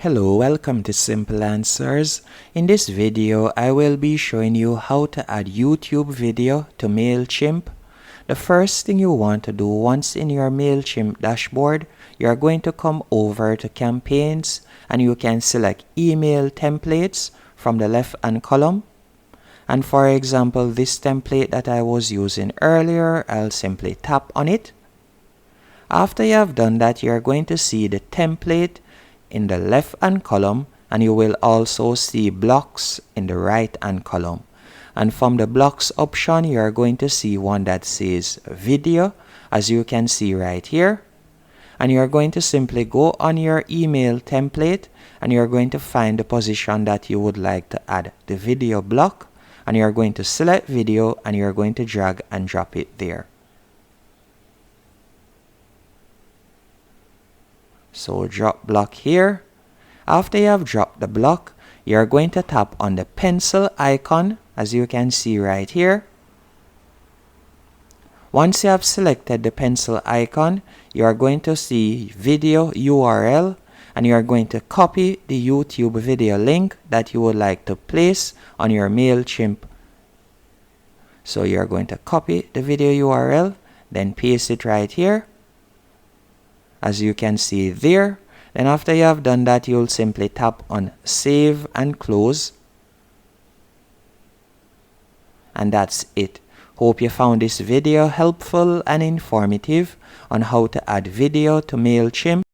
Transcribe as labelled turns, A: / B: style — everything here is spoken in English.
A: Hello, welcome to Simple Answers. In this video, I will be showing you how to add YouTube video to Mailchimp. The first thing you want to do once in your Mailchimp dashboard, you are going to come over to campaigns and you can select email templates from the left hand column. And for example, this template that I was using earlier, I'll simply tap on it. After you have done that, you are going to see the template in the left hand column, and you will also see blocks in the right hand column. And from the blocks option, you are going to see one that says video, as you can see right here. And you are going to simply go on your email template and you are going to find the position that you would like to add the video block, and you are going to select video and you are going to drag and drop it there. So drop block here. After you have dropped the block, you are going to tap on the pencil icon, as you can see right here. Once you have selected the pencil icon, you are going to see video URL, and you are going to copy the YouTube video link that you would like to place on your Mailchimp. So you are going to copy the video URL, then paste it right here, as you can see there. Then after you have done that, you'll simply tap on save and close. And that's it. Hope you found this video helpful and informative on how to add video to Mailchimp.